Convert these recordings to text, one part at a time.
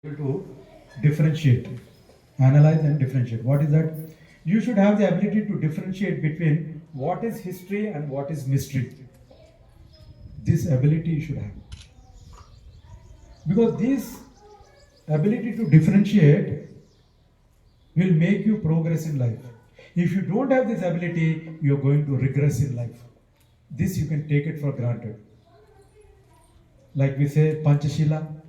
to differentiate, analyze and differentiate. What is that? You should have the ability to differentiate between what is history and what is mystery. This ability you should have. Because this ability to differentiate will make you progress in life. If you don't have this ability, you are going to regress in life. This you can take it for granted. Like we say, Panchashila.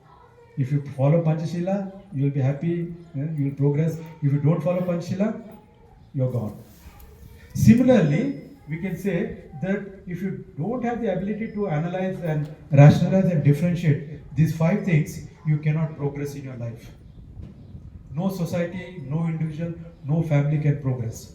If you follow Panchashila, you will be happy, you will progress. If you don't follow Panchashila, you're gone. Similarly, we can say that if you don't have the ability to analyze and rationalize and differentiate these 5 things, you cannot progress in your life. No society, no individual, no family can progress.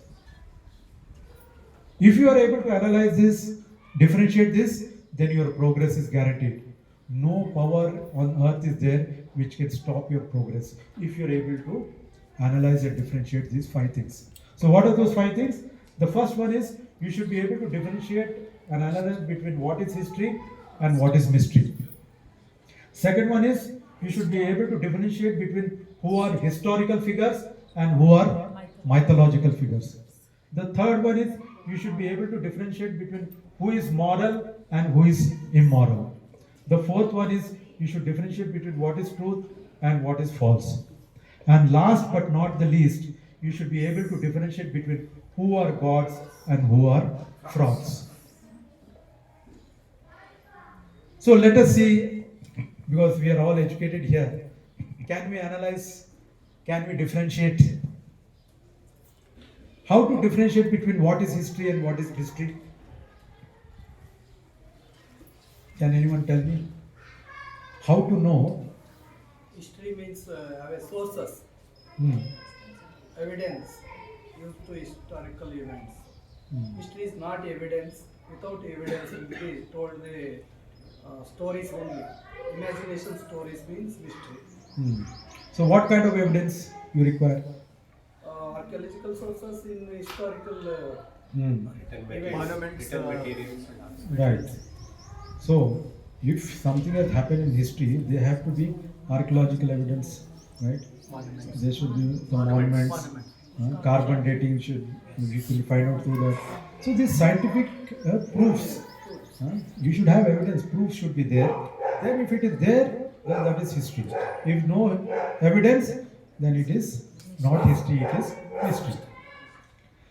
If you are able to analyze this, differentiate this, then your progress is guaranteed. No power on earth is there which can stop your progress if you are able to analyze and differentiate these 5 things. So what are those 5 things? The first one is you should be able to differentiate and analyze between what is history and what is mystery. Second one is you should be able to differentiate between who are historical figures and who are mythological figures. The third one is you should be able to differentiate between who is moral and who is immoral. The fourth one is you should differentiate between what is truth and what is false. And last but not the least, you should be able to differentiate between who are gods and who are frauds. So let us see, because we are all educated here, can we analyze, can we differentiate? How to differentiate between what is history and what is mystery? Can anyone tell me? How to know? History means sources, evidence used to historical events. History is not evidence. Without evidence, it will be told the stories only. Imagination stories means mystery. So what kind of evidence you require? Archaeological sources in historical Monuments, materials. Right. So if something has happened in history, there have to be archaeological evidence, right? Monuments. There should be some monuments. Carbon dating should you can find out through that. So these scientific proofs, you should have evidence. Proofs should be there. Then if it is there, then that is history. If no evidence, then it is not history. It is mystery.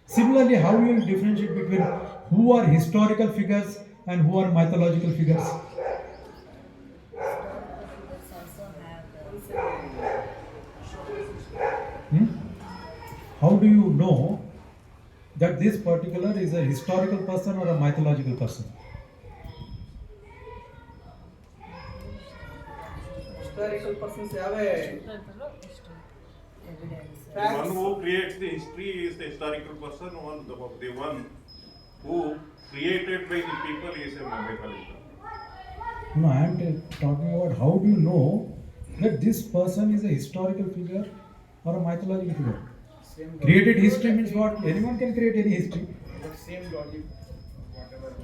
Similarly, how you will differentiate between who are historical figures and who are mythological figures? How do you know that this particular is a historical person or a mythological person? historical persons have a The one who creates the history is the historical person, the one who created by the people is a mythological. No, I am talking about how do you know that this person is a historical figure or a mythological figure? Created history means what? Anyone can create any history. But same logic, whatever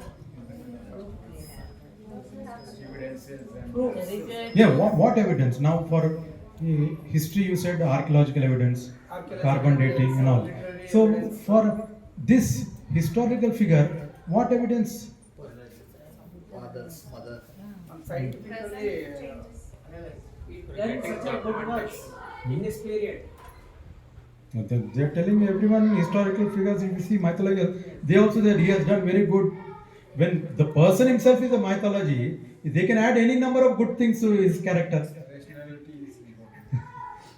evidences and Yeah, what evidence? Now for history you said archaeological evidence, carbon dating and all. So for this historical figure, what evidence? fathers, mother. scientifically done such a good works in this period. They are telling everyone historical figures. If you see mythological, they also said he has done very good. When the person himself is a mythology, they can add any number of good things to his character, Rationality is important.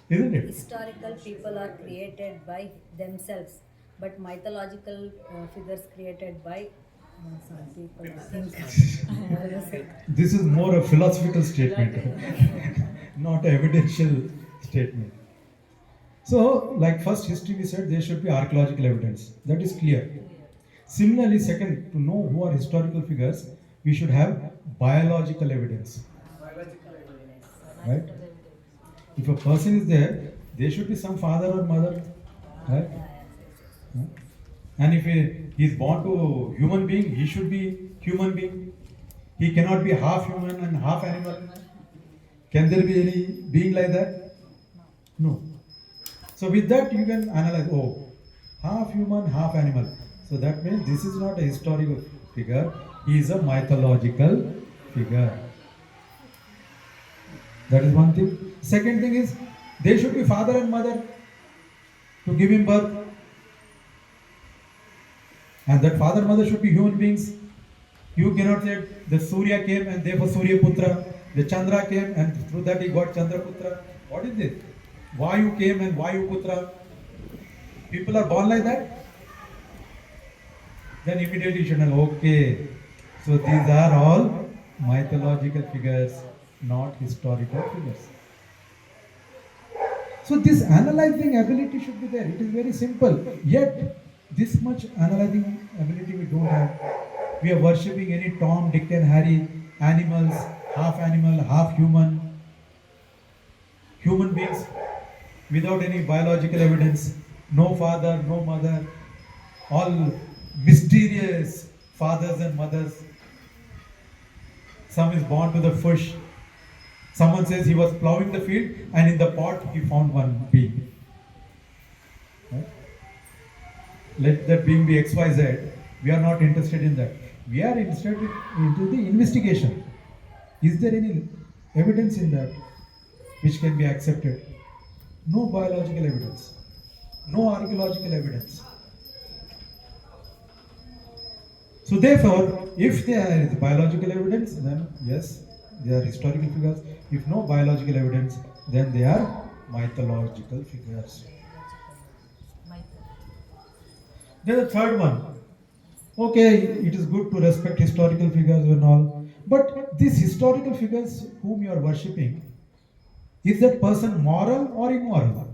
isn't it? Historical people are created by themselves, but mythological figures created by some people think. This is more a philosophical statement, not an evidential statement. So, like first history we said there should be archaeological evidence. That is clear. Similarly, second, to know who are historical figures, we should have biological evidence. Biological evidence. Right? If a person is there, there should be some father or mother. Right? And if he is born to human being, he should be human being. He cannot be half human and half animal. Can there be any being like that? No. So with that you can analyze, oh, half human, half animal. So that means this is not a historical figure, he is a mythological figure. That is one thing. Second thing is, they should be father and mother to give him birth. And that father and mother should be human beings. You cannot say the Surya came and therefore Surya Putra. The Chandra came and through that he got Chandra Putra. What is this? Vayu came and Vayu Putra. People are born like that. Then immediately you should know, okay, so these are all mythological figures, not historical figures. So this analyzing ability should be there. It is very simple. Yet, this much analyzing ability we don't have. We are worshipping any Tom, Dick and Harry, animals, half human beings without any biological evidence. No father, no mother, all mysterious fathers and mothers. Some is born to the fish. Someone says he was plowing the field and in the pot he found one being. Right? Let that being be XYZ. We are not interested in that. We are interested into the investigation. Is there any evidence in that which can be accepted? No biological evidence. No archaeological evidence. So therefore, if there is biological evidence, then yes, they are historical figures. If no biological evidence, then they are mythological figures. Then the third one. Okay, it is good to respect historical figures and all. But these historical figures whom you are worshipping, is that person moral or immoral?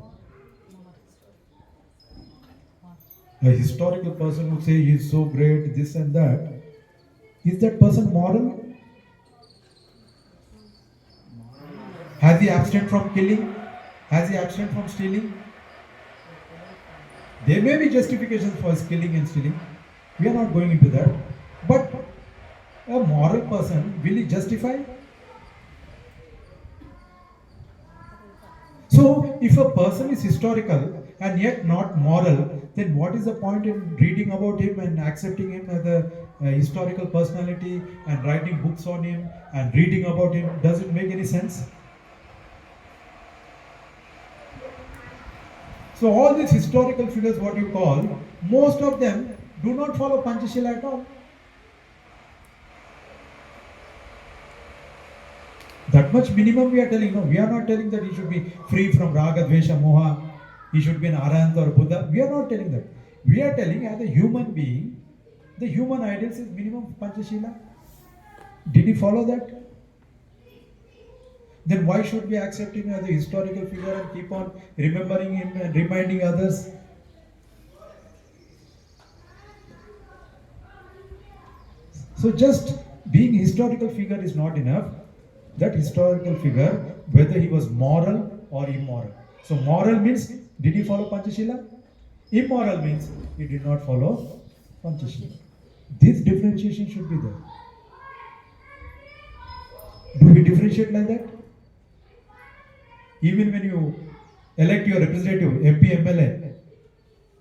A historical person who say he is so great, this and that, is that person moral? Has he abstained from killing? Has he abstained from stealing? There may be justifications for his killing and stealing. We are not going into that. But a moral person, will he justify? So, if a person is historical and yet not moral, then what is the point in reading about him and accepting him as a historical personality and writing books on him and reading about him? Does it make any sense? So all these historical figures, what you call, most of them do not follow Panchashila at all. That much minimum we are telling. No, we are not telling that he should be free from Raga, Dvesha, Moha. He should be an Arahant or Buddha. We are not telling that. We are telling as a human being, the human ideals is minimum Panchashila. Did he follow that? Then why should we accept him as a historical figure and keep on remembering him and reminding others? So just being historical figure is not enough. That historical figure, whether he was moral or immoral. So moral means, did he follow Panchashila? Immoral means, he did not follow Panchashila. This differentiation should be there. Do we differentiate like that? Even when you elect your representative, MP, MLA,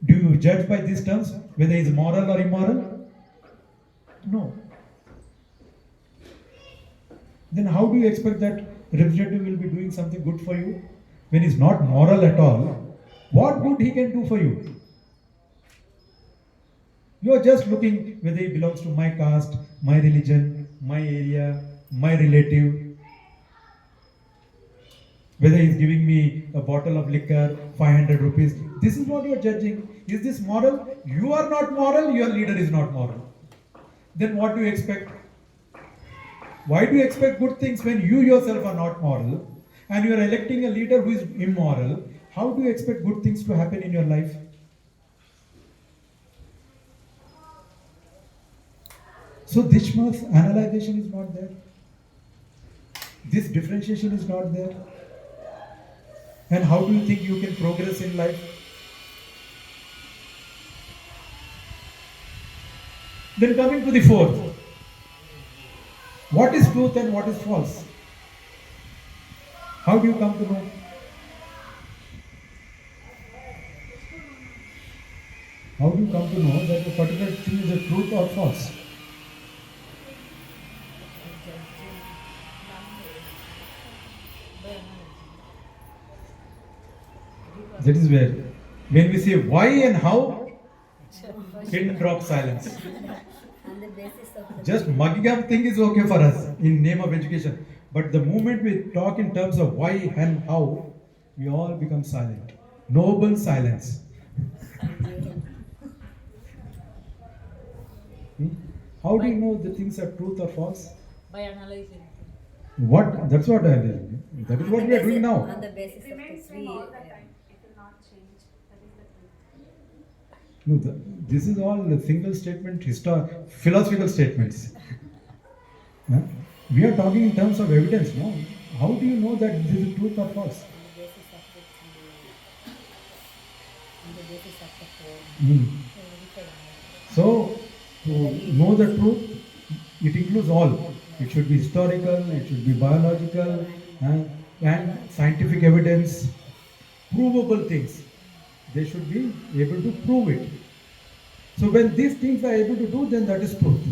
do you judge by these terms whether he is moral or immoral? No. Then how do you expect that representative will be doing something good for you when he is not moral at all? What good he can do for you? You are just looking whether he belongs to my caste, my religion, my area, my relative. Whether he is giving me a bottle of liquor, 500 rupees. This is what you are judging. Is this moral? You are not moral, your leader is not moral. Then what do you expect? Why do you expect good things when you yourself are not moral and you are electing a leader who is immoral? How do you expect good things to happen in your life? So this much analyzation is not there. This differentiation is not there. And how do you think you can progress in life? Then coming to the fourth. What is truth and what is false? How do you come to know? How do you come to know that a particular thing is a truth or false? That is where, when we say why and how, pin drop silence. On the basis of the Just mugging up thing is okay for us in name of education. But the moment we talk in terms of why and how, we all become silent. Noble silence. How do you know the things are truth or false? By analyzing. What? That's what I did. That is what we are doing now. On the basis of the Remains three. all the time. It will not change. That is the truth. No, this is all the single statement, philosophical statements. Huh? We are talking in terms of evidence, no? How do you know that this is truth or false? On the basis of the three. On the basis of the four. So, to know the truth, it includes all. It should be historical, it should be biological, and scientific evidence, provable things. They should be able to prove it. So when these things are able to do, then that is truth.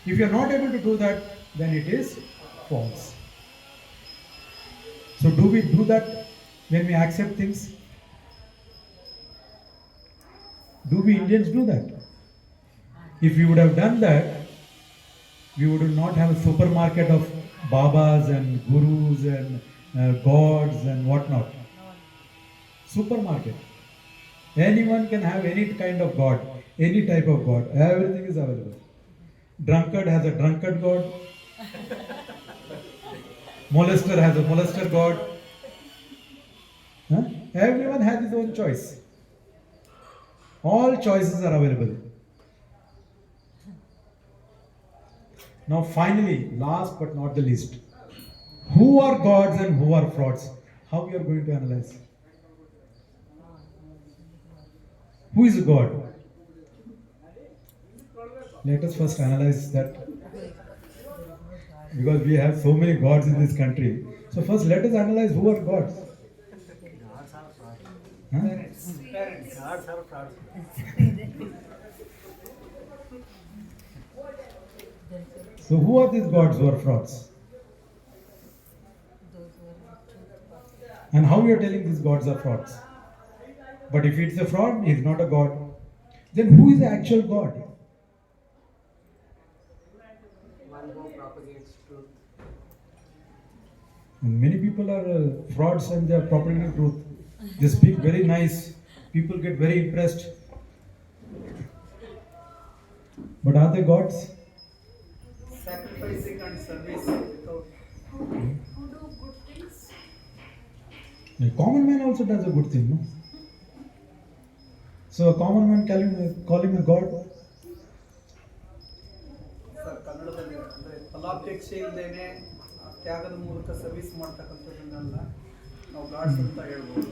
If you are not able to do that, then it is false. So do we do that when we accept things? Do we Indians do that? If we would have done that, we would not have a supermarket of Babas and Gurus and gods and whatnot. Supermarket. Anyone can have any kind of God, any type of God. Everything is available. Drunkard has a drunkard God. Molester has a molester God. Huh? Everyone has his own choice. All choices are available. Now finally, last but not the least, who are gods and who are frauds? How we are going to analyze? Who is a god? Let us first analyze that, because we have so many gods in this country. So first let us analyze who are gods. Huh? Parents. Gods are frauds. So who are these gods who are frauds? And how you are telling these gods are frauds? But if it's a fraud, he is not a god. Then who is the actual god? One who propagates truth. And many people are frauds and they are propagating truth. They speak very nice. People get very impressed. But are they gods? Sacrificing and service without. Who do good things? A common man also does a good thing, no? So a common man call him a god? Sir ಕನ್ನಡದಲ್ಲಿ ಅಂದರೆ ಫಲಾಪೇಕ್ಷೆ ಇಲ್ಲದೇನೆ ತ್ಯಾಗದ ಮೂಲಕ service ಮಾಡ್ತಕ್ಕಂಥದ್ದನ್ನೆಲ್ಲ ನಾವು God's ಅಂತ ಹೇಳ್ಬೋದು.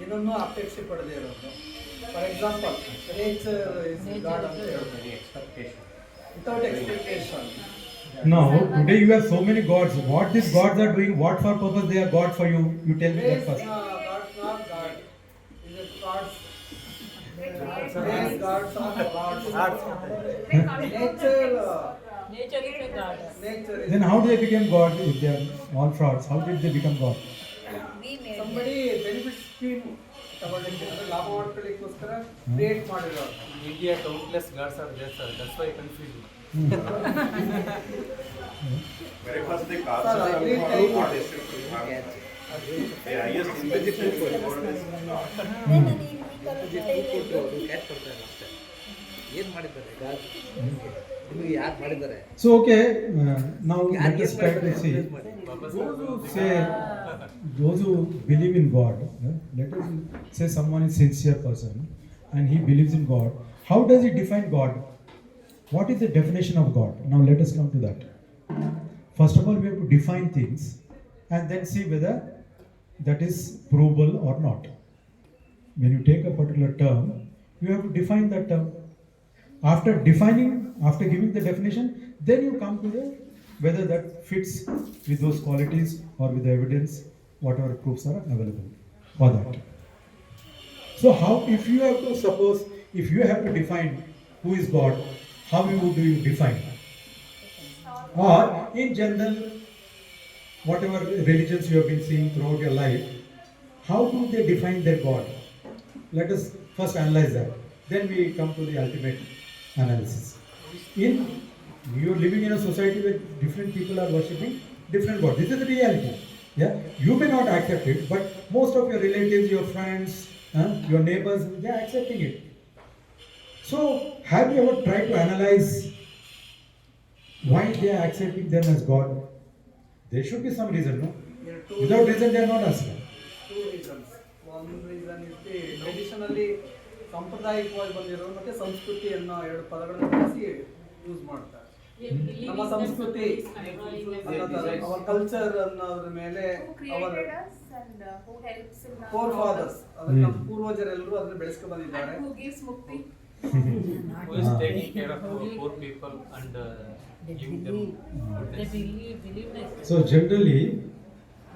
ಏನನ್ನೂ ಅಪೇಕ್ಷೆ ಪಡದೇ ಇರೋದು. For example nature is god ಅಂತ ಹೇಳ್ಬೋದು. Without expectation. Now, today you have so many gods. What these gods are doing, what for purpose they are god for you? You tell me that first. God's not God. Is it gods? Gods are gods. Nature. Nature is a god. Nature is. Then how do they become god if they are all frauds? How did they become god? We made Somebody benefit scheme ತಗೊಳ್ಳಿಕ್ಕೆ ಅಂದ್ರೆ ಲಾಭ ಮಾಡ್ಕೊಳ್ಳಿಕ್ಕೋಸ್ಕರ create ಮಾಡಿರೋರು. In India, countless gods are there, sir. That's why confusing. Very first they cast Sir, us every from time- God is the highest intelligence for God is God. ಏನ್ ಮಾಡಿದ್ದಾರೆ ನಿಮಗೆ ಯಾರು ಮಾಡಿದ್ದಾರೆ So okay, now let us try to see. Say those who believe in God. Let us say someone is sincere person and he believes in God. How does he define God? What is the definition of God? Now let us come to that. First of all, we have to define things and then see whether that is provable or not. When you take a particular term, you have to define that term. After defining, after giving the definition, then you come to the whether that fits with those qualities or with the evidence, whatever proofs are available for that. So how, if you have to suppose, if you have to define who is God, how would you define? Or in general, whatever religions you have been seeing throughout your life, how do they define their God? Let us first analyze that. Then we come to the ultimate analysis. You are living in a society where different people are worshipping different gods. This is the reality. Yeah, you may not accept it, but most of your relatives, your friends, your neighbors, they are accepting it. So, have you ever tried to analyze why they are accepting them as God? There should be some reason, no? There are two Without reason, they are not asking. two reasons. One reason is the traditionally ಸಾಂಪ್ರದಾಯಿಕವಾಗಿ ಬಂದಿರೋ ಮತ್ತೆ ಸಂಸ್ಕೃತಿ ಅನ್ನೋ ಎರಡು ಪದಗಳನ್ನು ಬಳಸಿ use ಮಾಡ್ತಾರೆ. ನಮ್ಮ ಸಂಸ್ಕೃತಿ ಅವರ ಕಲ್ಚರ್ ಅನ್ನೋದ್ರ ಮೇಲೆ Who ಅವರ created us and who helps in our forefathers ಅದನ್ನ ನಮ್ಮ ಪೂರ್ವಜರೆಲ್ಲರೂ ಅದನ್ನ ಬೆಳೆಸ್ಕೊಂಡು ಬಂದಿದ್ದಾರೆ. and who gives mukti. Who is taking care of poor people and giving them They goodness? believe like So, generally,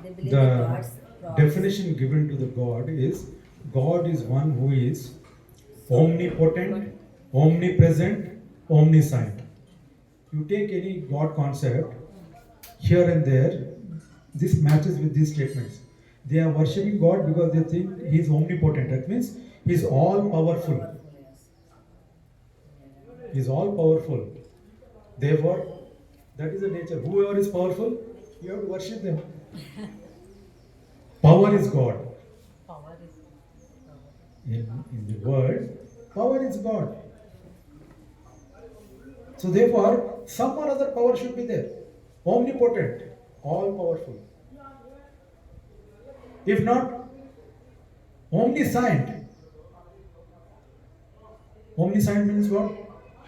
They believe the in God's promise. definition given to the God is one who is omnipotent, omnipresent, omniscient. You take any God concept here and there, this matches with these statements. They are worshipping God because they think He is omnipotent. That means He is all powerful. He is all powerful. Therefore, that is the nature. Whoever is powerful, you have to worship them. Power is God. power is In the world, power is God. So therefore, some or other power should be there. Omnipotent, all powerful. If not, omniscient. Omniscient means what?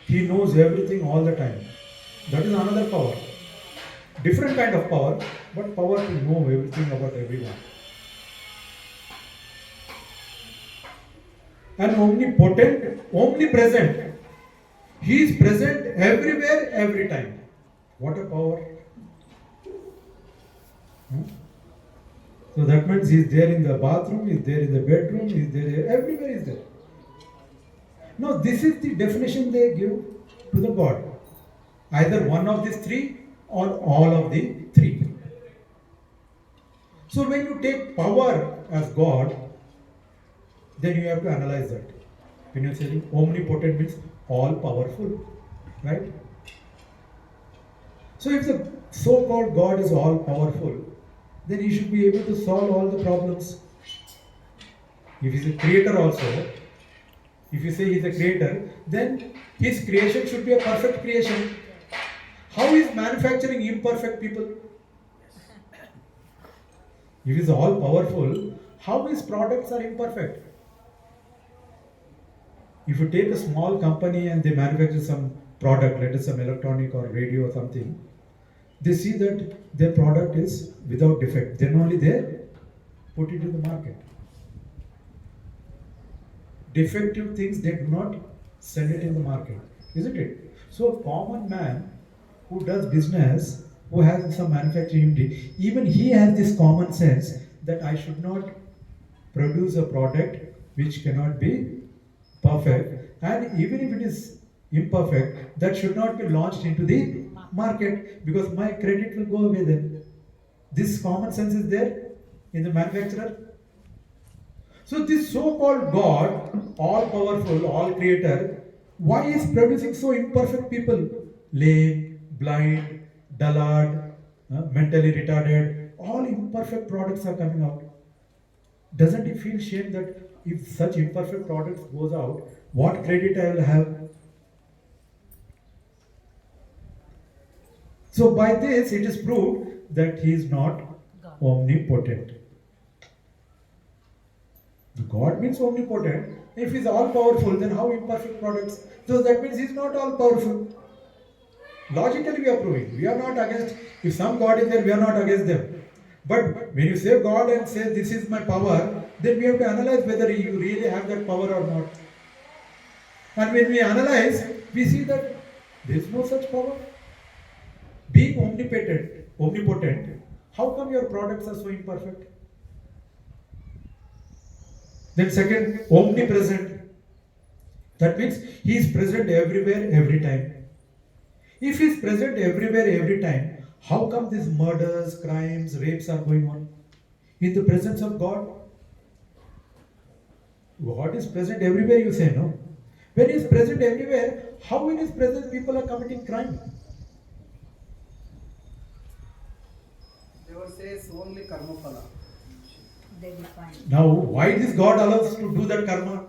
He knows everything all the time. That is another power. Different kind of power, but power to know everything about everyone. And omnipotent, omnipresent. He is present everywhere, every time. What a power. So that means he is there in the bathroom, he is there in the bedroom, he is there, everywhere is there. Now this is the definition they give to the God. Either one of these three or all of the three. So when you take power as God, then you have to analyze that. When you are saying omnipotent means all powerful, right? So if the so-called God is all powerful, then he should be able to solve all the problems. If he is a creator also, if you say he is a creator, then his creation should be a perfect creation. How is manufacturing imperfect people? If he is all powerful, how his products are imperfect? If you take a small company and they manufacture some product, let us some electronic or radio or something, they see that their product is without defect. Then only they put it in the market. Defective things they do not sell it in the market, isn't it? So a common man who does business, who has some manufacturing unit, even he has this common sense that I should not produce a product which cannot be perfect, and even if it is imperfect, that should not be launched into the market because my credit will go away then. This common sense is there in the manufacturer. So this so-called God, all powerful, all creator, why is producing so imperfect people? Lame, blind, dullard, mentally retarded, all imperfect products are coming out. Doesn't he feel shame that if such imperfect products goes out, what credit I will have? So by this it is proved that he is not omnipotent. God means omnipotent. If he is all powerful, then how imperfect products? So that means he is not all powerful. Logically we are proving. We are not against, if some God is there, we are not against them. But when you say God and say this is my power, then we have to analyze whether you really have that power or not. And when we analyze, we see that there is no such power. Being omnipotent, how come your products are so imperfect? Then second, omnipresent. That means he is present everywhere, every time. If he is present everywhere, every time, how come these murders, crimes, rapes are going on? In the presence of God. God is present everywhere, you say, no? When he is present everywhere, how in his presence people are committing crime? Devar says only karma phala. They define. Now, why this God allows to do that karma?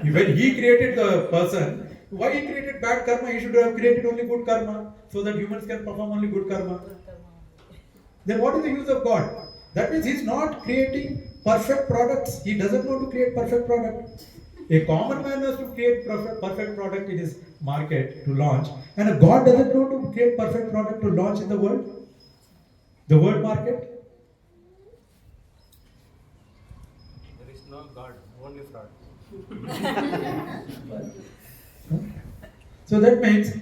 When he created the person, why he created bad karma? He should have created only good karma so that humans can perform only good karma. Then what is the use of God? That means he is not creating perfect products. He doesn't know to create perfect product. A common man has to create perfect product in his market to launch, and a God doesn't know to create perfect product to launch in the world market. There is no God, only fraud. So that means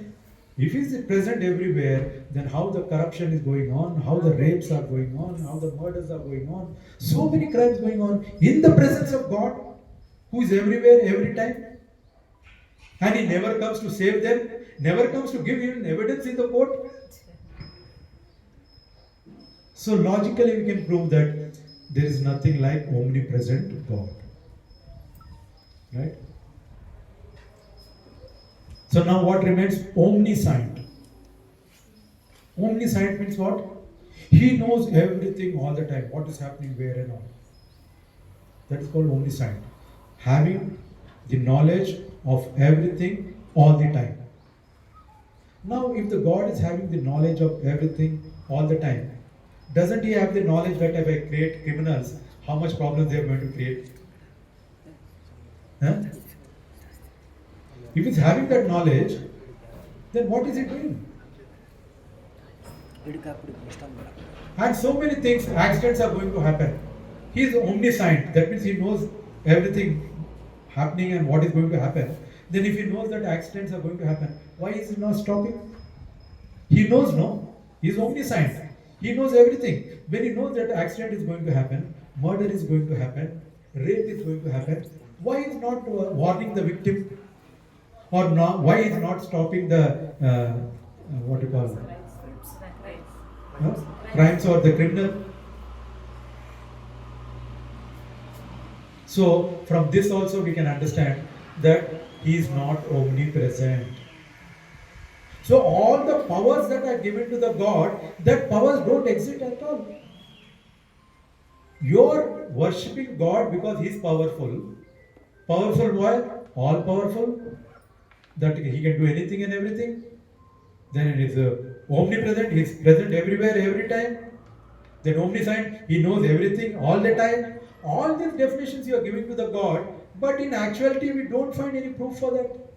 if he is present everywhere, then how the corruption is going on, how the rapes are going on, how the murders are going on, so many crimes going on in the presence of God, who is everywhere, every time. And he never comes to save them, never comes to give even evidence in the court. So logically we can prove that there is nothing like omnipresent God. Right? So now what remains? Omniscient. Omniscient means what? He knows everything all the time, what is happening where and all. That is called omniscient. Having the knowledge of everything all the time. Now if the God is having the knowledge of everything all the time, doesn't he have the knowledge that if I create criminals, how much problems they are going to create? Huh? If he's having that knowledge, then what is he doing? And so many things, accidents are going to happen. He is omniscient. That means he knows everything happening and what is going to happen. Then if he knows that accidents are going to happen, why is he not stopping? He knows, no? He is omniscient. He knows everything. When he knows that accident is going to happen, murder is going to happen, rape is going to happen, why is not warning the victim? Or not, why is not stopping the what you call crimes or the criminal? So from this also we can understand that he is not omnipresent. So all the powers that are given to the God, that powers don't exist at all. You're worshipping God because he is powerful. Powerful why? All powerful. That he can do anything and everything. Then it is omnipresent, he is present everywhere, every time. Then omniscient, he knows everything all the time. All these definitions you are giving to the God, but in actuality we don't find any proof for that.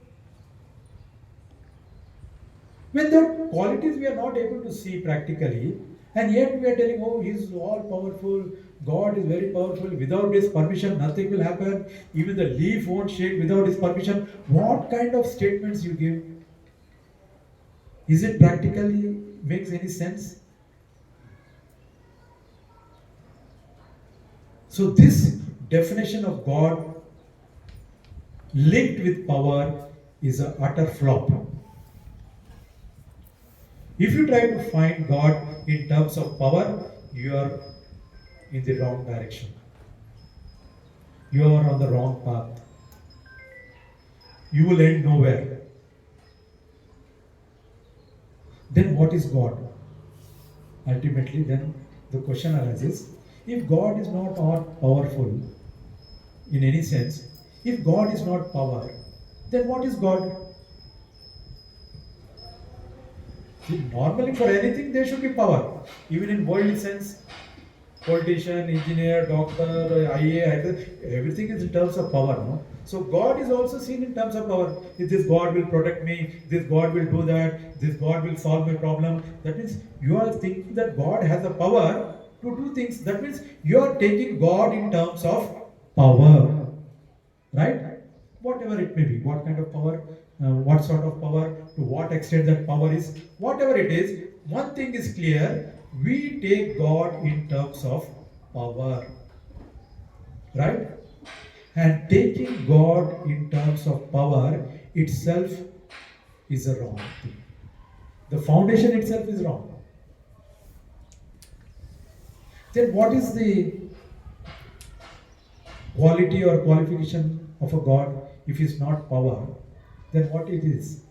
When the qualities we are not able to see practically, and yet we are telling, oh, he is all powerful, God is very powerful, without his permission nothing will happen, even the leaf won't shake without his permission. What kind of statements you give? Is it practically makes any sense? So this definition of God linked with power is an utter flop. If you try to find God in terms of power, you are in the wrong direction. You are on the wrong path. You will end nowhere. Then what is God? Ultimately, then the question arises, if God is not all powerful in any sense, if God is not power, then what is God? See, normally for anything there should be power. Even in worldly sense, politician, engineer, doctor, IA, everything is in terms of power, no? So God is also seen in terms of power. If this God will protect me, this God will do that, this God will solve my problem. That means you are thinking that God has the power to do things. That means you are taking God in terms of power. Right? Whatever it may be, what kind of power, what sort of power, to what extent that power is, whatever it is, one thing is clear, we take God in terms of power. Right? And taking God in terms of power itself is a wrong thing. The foundation itself is wrong. Then what is the quality or qualification of a God if it's not power? Then what it is?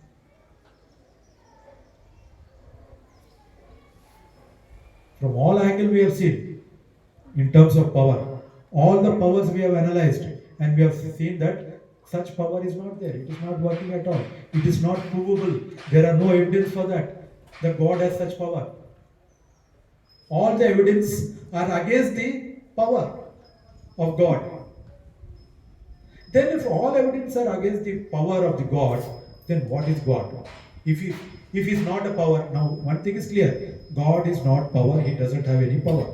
From all angles we have seen in terms of power. All the powers we have analyzed and we have seen that such power is not there. It is not working at all. It is not provable. There are no evidence for that God has such power. All the evidence are against the power of God. Then if all evidence are against the power of the God, then what is God? If he is not a power, now one thing is clear, God is not power, he doesn't have any power.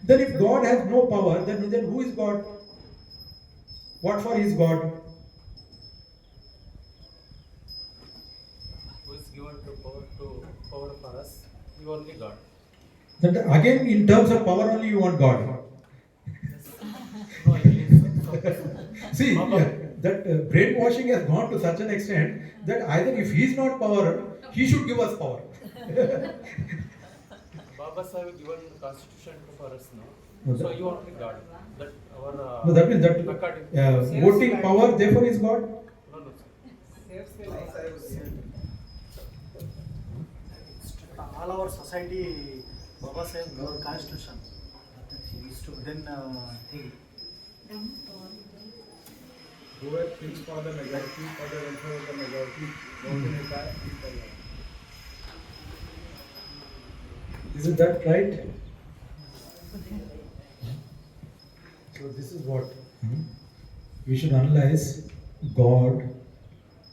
Then if God has no power, then who is God? What for is God? Who is given to power for us? You only God. Then again, in terms of power only you want God. No, I believe so. See, that brainwashing has gone to such an extent that either if he is not power, he should give us power. Baba Sahib given constitution for us, No, no? So that- you only God. That our No, that means that according voting power therefore is God. no, sir. All our society, Baba Sahib our constitution. He used to then think. Whoever thinks for the majority, for the welfare of the majority, vote in a car, Isn't that right? So this is what we should analyze God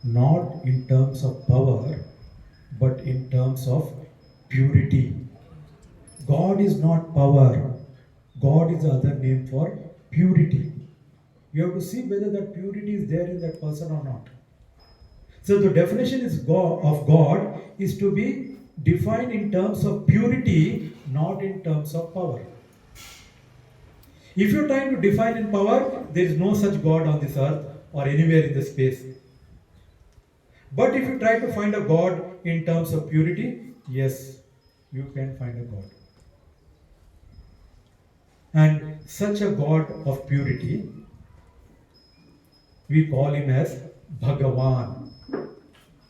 not in terms of power but in terms of purity. God is not power. God is the other name for purity. You have to see whether that purity is there in that person or not. So the definition of God is to be defined in terms of purity, not in terms of power. If you're trying to define in power, there is no such God on this earth or anywhere in the space. But if you try to find a God in terms of purity, yes, you can find a God. And such a God of purity, we call him as Bhagavan.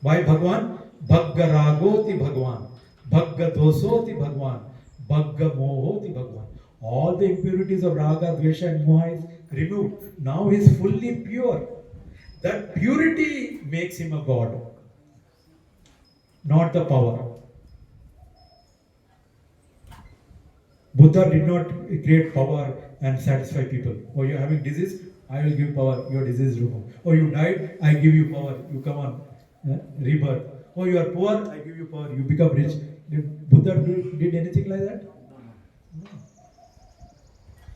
Why Bhagavan? Bhaggaragoti Bhagavan, Bhaggadosoti Bhagavan, Bhaggamohoti Bhagavan. All the impurities of Raga, Dvesha and Moha is removed. Now he is fully pure. That purity makes him a God, not the power. Buddha did not create power and satisfy people. Oh, you're having disease? I will give power. Your disease is removed. Oh, you died? I give you power. You come on. Rebirth. Oh, you are poor? I give you power. You become rich. Did Buddha did anything like that? No.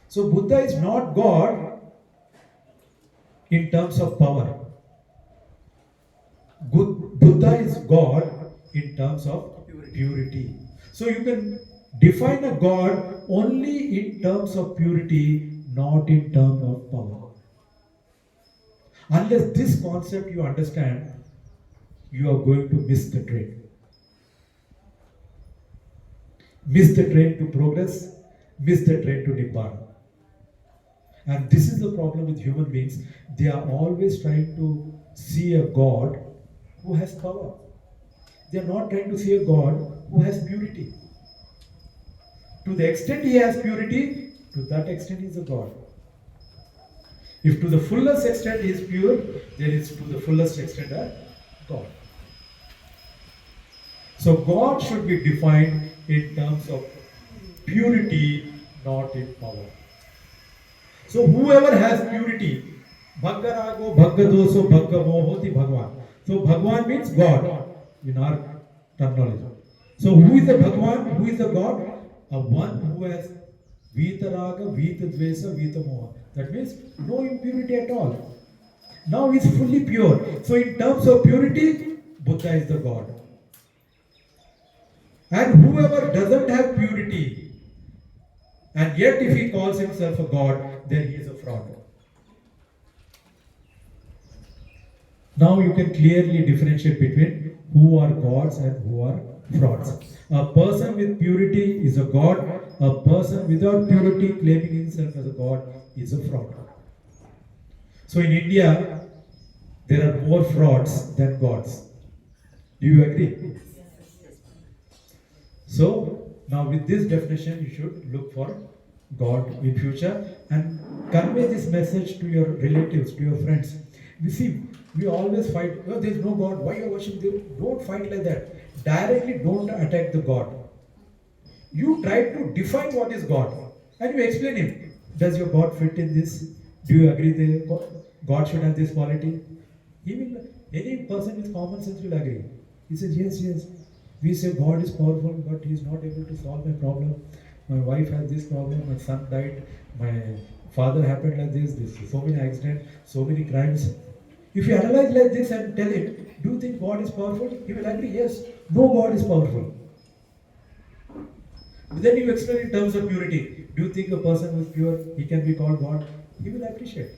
So Buddha is not God in terms of power. Buddha is God in terms of purity. So you can define a God only in terms of purity, not in terms of power. Unless this concept you understand, you are going to miss the train. Miss the train to progress, miss the train to Nibbana. And this is the problem with human beings. They are always trying to see a God who has power. They are not trying to see a God who has purity. To the extent he has purity, to that extent he is a God. If to the fullest extent he is pure, then it's to the fullest extent a God. So God should be defined in terms of purity, not in power. So whoever has purity, Bhaggarago, Bhaggadoso, Bhaggamohoti Bhagwan. So Bhagwan means God in our terminology. So who is the Bhagwan? Who is the God? A one who has Vitaraga, Vitadvesa, Vitamoha. That means no impurity at all. Now he is fully pure. So in terms of purity, Buddha is the God. And whoever doesn't have purity, and yet if he calls himself a God, then he is a fraud. Now you can clearly differentiate between who are gods and who are frauds. A person with purity is a god. A person without purity claiming himself as a god is a fraud. So in India, there are more frauds than gods. Do you agree? So now with this definition, you should look for God in future and convey this message to your relatives, to your friends. You see, we always fight, oh, there is no God, why you are worshiping them? Don't fight like that. Directly don't attack the God. You try to define what is God and you explain him. Does your God fit in this? Do you agree that God should have this quality? Any person with common sense will agree. He says, yes. We say God is powerful, but he is not able to solve my problem. My wife has this problem, my son died, my father happened like this, so many accidents, so many crimes. If you analyze like this and tell him, do you think God is powerful? He will agree, yes, no, God is powerful. But then you explain in terms of purity. Do you think a person who is pure, he can be called God? He will appreciate.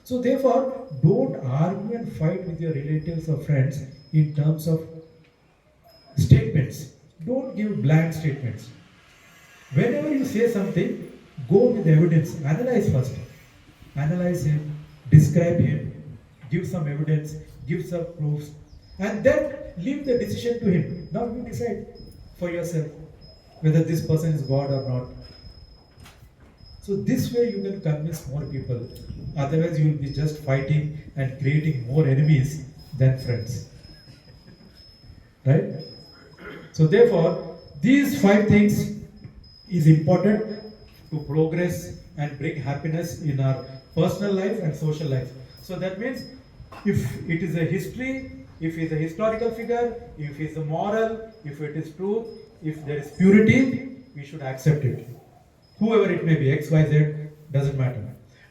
So therefore, don't argue and fight with your relatives or friends in terms of statements. Don't give blank statements. Whenever you say something, go with evidence. Analyze first. Analyze him, describe him, give some evidence, give some proofs, and then leave the decision to him. Now you decide for yourself whether this person is God or not. So this way you can convince more people. Otherwise you will be just fighting and creating more enemies than friends. Right? So therefore, these 5 things is important to progress and bring happiness in our personal life and social life. So that means if it is a history, if it is a historical figure, if it is a moral, if it is truth, if there is purity, we should accept it. Whoever it may be, X, Y, Z, doesn't matter.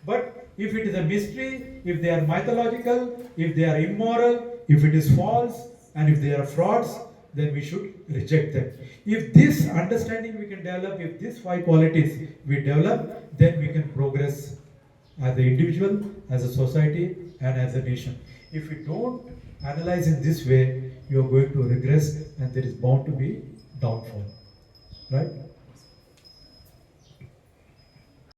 But if it is a mystery, if they are mythological, if they are immoral, if it is false, and if they are frauds, then we should reject them. If this understanding we can develop, if these 5 qualities we develop, then we can progress as an individual, as a society, and as a nation. If we don't analyze in this way, you are going to regress and there is bound to be downfall. Right?